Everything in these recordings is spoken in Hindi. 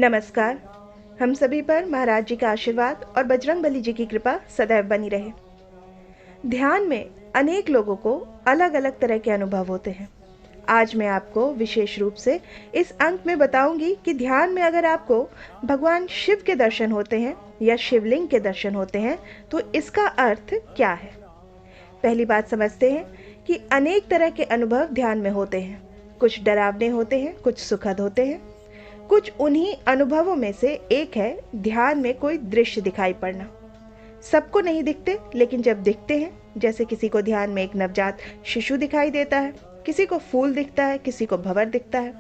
नमस्कार। हम सभी पर महाराज जी का आशीर्वाद और बजरंगबली जी की कृपा सदैव बनी रहे। ध्यान में अनेक लोगों को अलग अलग तरह के अनुभव होते हैं। आज मैं आपको विशेष रूप से इस अंक में बताऊंगी कि ध्यान में अगर आपको भगवान शिव के दर्शन होते हैं या शिवलिंग के दर्शन होते हैं तो इसका अर्थ क्या है। पहली बात समझते हैं कि अनेक तरह के अनुभव ध्यान में होते हैं। कुछ डरावने होते हैं, कुछ सुखद होते हैं। कुछ उन्हीं अनुभवों में से एक है ध्यान में कोई दृश्य दिखाई पड़ना। सबको नहीं दिखते, लेकिन जब दिखते हैं, जैसे किसी को ध्यान में एक नवजात शिशु दिखाई देता है, किसी को फूल दिखता है, किसी को भंवर दिखता है,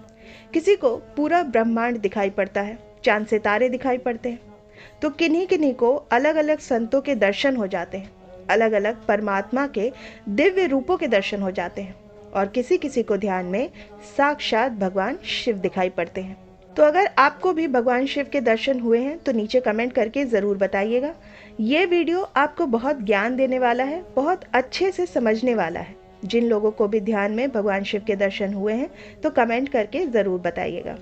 किसी को पूरा ब्रह्मांड दिखाई पड़ता है, चांद सितारे दिखाई पड़ते हैं। तो किन्हीं किन्हीं को अलग अलग संतों के दर्शन हो जाते हैं, अलग अलग परमात्मा के दिव्य रूपों के दर्शन हो जाते हैं, और किसी किसी को ध्यान में साक्षात भगवान शिव दिखाई पड़ते हैं। तो अगर आपको भी भगवान शिव के दर्शन हुए हैं तो नीचे कमेंट करके ज़रूर बताइएगा। ये वीडियो आपको बहुत ज्ञान देने वाला है, बहुत अच्छे से समझने वाला है। जिन लोगों को भी ध्यान में भगवान शिव के दर्शन हुए हैं तो कमेंट करके ज़रूर बताइएगा।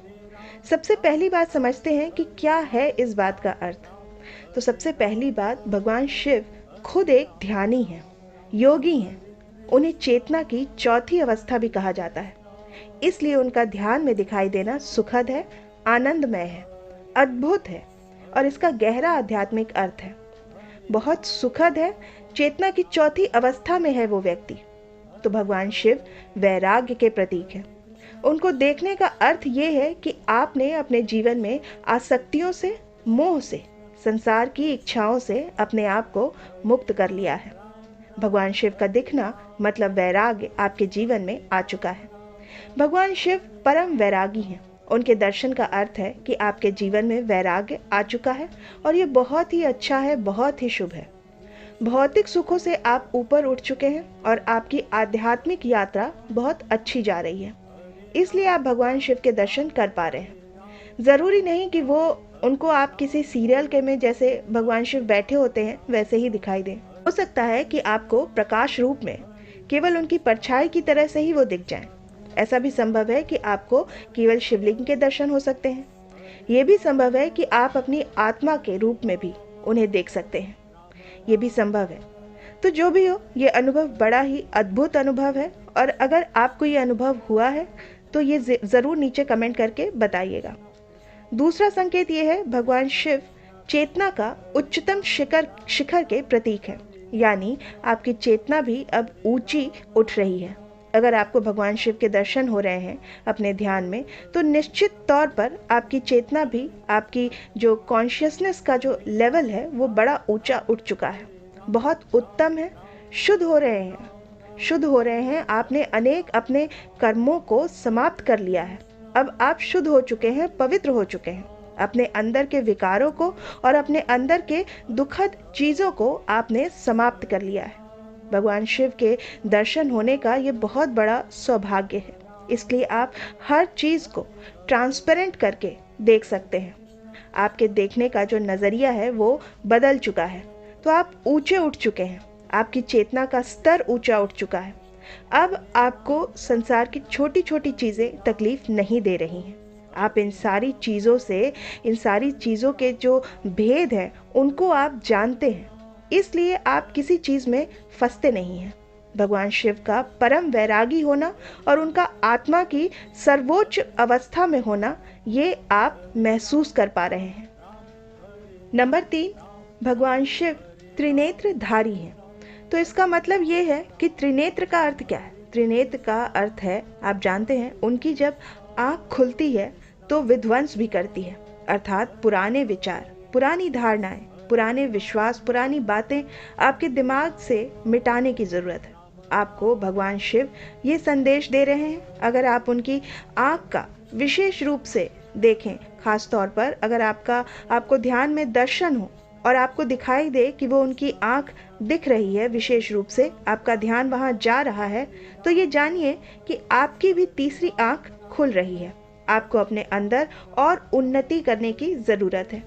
सबसे पहली बात समझते हैं कि क्या है इस बात का अर्थ। तो सबसे पहली बात, भगवान शिव खुद एक ध्यानी हैं, योगी हैं। उन्हें चेतना की चौथी अवस्था भी कहा जाता है, इसलिए उनका ध्यान में दिखाई देना सुखद है, आनंदमय है, अद्भुत है, और इसका गहरा आध्यात्मिक अर्थ है। बहुत सुखद है, चेतना की चौथी अवस्था में है वो व्यक्ति। तो भगवान शिव वैराग्य के प्रतीक है। उनको देखने का अर्थ ये है कि आपने अपने जीवन में आसक्तियों से, मोह से, संसार की इच्छाओं से अपने आप को मुक्त कर लिया है। भगवान शिव का दिखना मतलब वैराग्य आपके जीवन में आ चुका है। भगवान शिव परम वैरागी हैं। उनके दर्शन का अर्थ है कि आपके जीवन में वैराग्य आ चुका है, और ये बहुत ही अच्छा है, बहुत ही शुभ है। भौतिक सुखों से आप ऊपर उठ चुके हैं और आपकी आध्यात्मिक यात्रा बहुत अच्छी जा रही है, इसलिए आप भगवान शिव के दर्शन कर पा रहे हैं। ज़रूरी नहीं कि उनको आप किसी सीरियल के में जैसे भगवान शिव बैठे होते हैं वैसे ही दिखाई दें। हो सकता है कि आपको प्रकाश रूप में केवल उनकी परछाई की तरह से ही वो दिख जाएं। ऐसा भी संभव है कि आपको केवल शिवलिंग के दर्शन हो सकते हैं। ये भी संभव है कि आप अपनी आत्मा के रूप में भी उन्हें देख सकते हैं। ये भी संभव है। तो जो भी हो, ये अनुभव बड़ा ही अद्भुत अनुभव है, और अगर आपको ये अनुभव हुआ है तो ये ज़रूर नीचे कमेंट करके बताइएगा। दूसरा संकेत ये है, भगवान शिव चेतना का उच्चतम शिखर के प्रतीक है, यानी आपकी चेतना भी अब ऊंची उठ रही है। अगर आपको भगवान शिव के दर्शन हो रहे हैं अपने ध्यान में, तो निश्चित तौर पर आपकी चेतना भी, आपकी जो कॉन्शियसनेस का जो लेवल है वो बड़ा ऊंचा उठ चुका है, बहुत उत्तम है। शुद्ध हो रहे हैं, शुद्ध हो रहे हैं। आपने अनेक अपने कर्मों को समाप्त कर लिया है। अब आप शुद्ध हो चुके हैं, पवित्र हो चुके हैं। अपने अंदर के विकारों को और अपने अंदर के दुखद चीज़ों को आपने समाप्त कर लिया है। भगवान शिव के दर्शन होने का ये बहुत बड़ा सौभाग्य है, इसलिए आप हर चीज़ को ट्रांसपेरेंट करके देख सकते हैं। आपके देखने का जो नज़रिया है वो बदल चुका है। तो आप ऊंचे उठ चुके हैं, आपकी चेतना का स्तर ऊंचा उठ चुका है। अब आपको संसार की छोटी छोटी चीज़ें तकलीफ नहीं दे रही हैं। आप इन सारी चीज़ों से, इन सारी चीज़ों के जो भेद हैं उनको आप जानते हैं, इसलिए आप किसी चीज़ में फंसते नहीं हैं। भगवान शिव का परम वैरागी होना और उनका आत्मा की सर्वोच्च अवस्था में होना, ये आप महसूस कर पा रहे हैं। नंबर 3, भगवान शिव त्रिनेत्रधारी हैं। तो इसका मतलब ये है कि त्रिनेत्र का अर्थ क्या है। त्रिनेत्र का अर्थ है, आप जानते हैं, उनकी जब आँख खुलती है तो विध्वंस भी करती है, अर्थात पुराने विचार, पुरानी धारणाएं, पुराने विश्वास, पुरानी बातें आपके दिमाग से मिटाने की ज़रूरत है। आपको भगवान शिव ये संदेश दे रहे हैं। अगर आप उनकी आँख का विशेष रूप से देखें, खास तौर पर अगर आपको ध्यान में दर्शन हो और आपको दिखाई दे कि वो उनकी आँख दिख रही है, विशेष रूप से आपका ध्यान वहाँ जा रहा है, तो ये जानिए कि आपकी भी तीसरी आँख खुल रही है। आपको अपने अंदर और उन्नति करने की ज़रूरत है,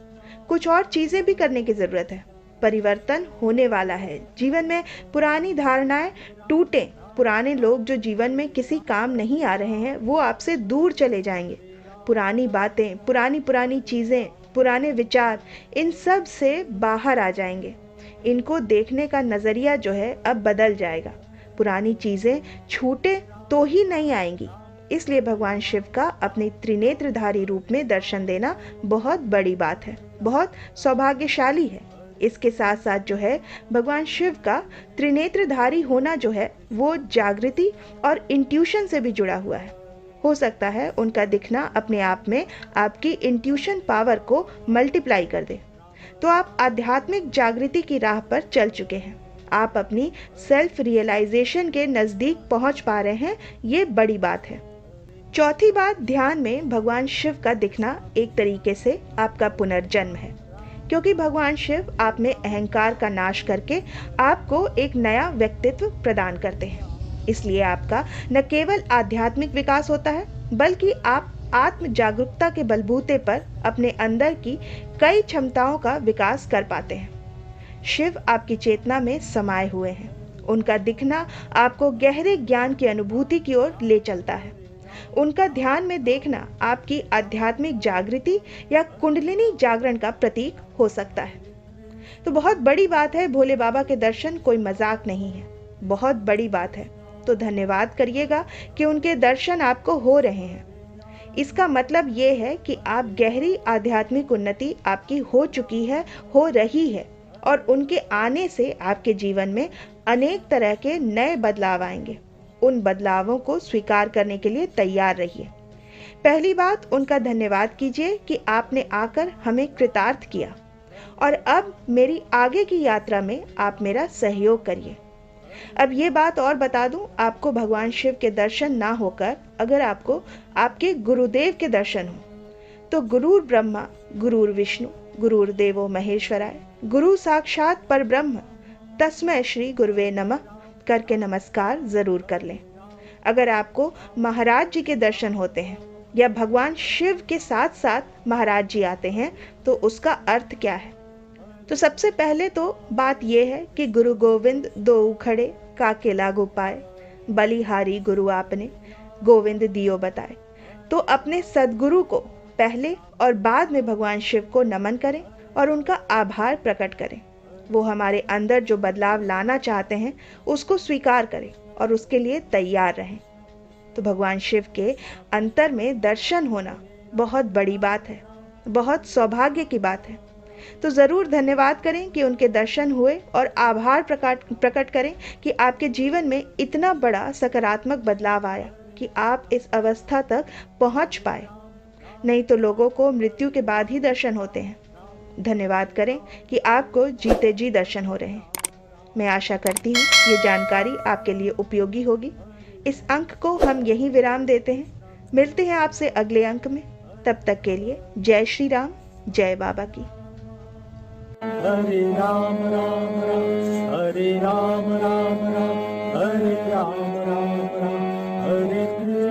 कुछ और चीज़ें भी करने की ज़रूरत है। परिवर्तन होने वाला है। जीवन में पुरानी धारणाएं टूटें। पुराने लोग जो जीवन में किसी काम नहीं आ रहे हैं वो आपसे दूर चले जाएंगे। पुरानी बातें, पुरानी पुरानी चीज़ें, पुराने विचार, इन सब से बाहर आ जाएंगे। इनको देखने का नज़रिया जो है अब बदल जाएगा। पुरानी चीज़ें छूटे तो ही नहीं आएंगी। इसलिए भगवान शिव का अपने त्रिनेत्रधारी रूप में दर्शन देना बहुत बड़ी बात है, बहुत सौभाग्यशाली है। इसके साथ साथ जो है भगवान शिव का त्रिनेत्रधारी होना जो है वो जागृति और इंट्यूशन से भी जुड़ा हुआ है। हो सकता है उनका दिखना अपने आप में आपकी इंट्यूशन पावर को मल्टीप्लाई कर दे। तो आप आध्यात्मिक जागृति की राह पर चल चुके हैं। आप अपनी सेल्फ रियलाइजेशन के नज़दीक पहुंच पा रहे हैं, ये बड़ी बात है। चौथी बात, ध्यान में भगवान शिव का दिखना एक तरीके से आपका पुनर्जन्म है, क्योंकि भगवान शिव आप में अहंकार का नाश करके आपको एक नया व्यक्तित्व प्रदान करते हैं। इसलिए आपका न केवल आध्यात्मिक विकास होता है, बल्कि आप आत्म जागरूकता के बलबूते पर अपने अंदर की कई क्षमताओं का विकास कर पाते हैं। शिव आपकी चेतना में समाये हुए हैं। उनका दिखना आपको गहरे ज्ञान की अनुभूति की ओर ले चलता है। उनका ध्यान में देखना आपकी आध्यात्मिक जागृति या कुंडलिनी जागरण का प्रतीक हो सकता है। तो बहुत बड़ी बात है, भोले बाबा के दर्शन कोई मजाक नहीं है, बहुत बड़ी बात है। तो धन्यवाद करिएगा कि उनके दर्शन आपको हो रहे हैं। इसका मतलब ये है कि आप गहरी आध्यात्मिक उन्नति आपकी हो चुकी है, हो रही है, और उनके आने से आपके जीवन में अनेक तरह के नए बदलाव आएंगे। उन बदलावों को स्वीकार करने के लिए तैयार रहिए। पहली बात, उनका धन्यवाद कीजिए कि आपने आकर हमें कृतार्थ किया, और अब मेरी आगे की यात्रा में आप मेरा सहयोग करिए। अब ये बात और बता दूं, आपको भगवान शिव के दर्शन ना होकर अगर आपको आपके गुरुदेव के दर्शन हो तो गुरुर ब्रह्मा गुरुर विष्णु गुरुर्देवो महेश्वराय, गुरु साक्षात परब्रह्म तस्मै श्री गुरुवे नमः करके नमस्कार जरूर कर लें। अगर आपको महाराज जी के दर्शन होते हैं या भगवान शिव के साथ साथ महाराज जी आते हैं तो उसका अर्थ क्या है? तो सबसे पहले तो बात यह है कि गुरु गोविंद दो खड़े काके लागू पाए, बलिहारी गुरु आपने गोविंद दियो बताए। तो अपने सदगुरु को पहले और बाद में भगवान शिव को नमन करें और उनका आभार प्रकट करें। वो हमारे अंदर जो बदलाव लाना चाहते हैं उसको स्वीकार करें और उसके लिए तैयार रहें। तो भगवान शिव के अंतर में दर्शन होना बहुत बड़ी बात है, बहुत सौभाग्य की बात है। तो ज़रूर धन्यवाद करें कि उनके दर्शन हुए और आभार प्रकट करें कि आपके जीवन में इतना बड़ा सकारात्मक बदलाव आया कि आप इस अवस्था तक पहुंच पाए। नहीं तो लोगों को मृत्यु के बाद ही दर्शन होते हैं। धन्यवाद करें कि आपको जीते जी दर्शन हो रहे हैं। मैं आशा करती हूँ ये जानकारी आपके लिए उपयोगी होगी। इस अंक को हम यहीं विराम देते हैं। मिलते हैं आपसे अगले अंक में। तब तक के लिए जय श्री राम, जय बाबा की। हरे राम राम राम हरे राम राम राम हरे राम राम राम हरे कृष्ण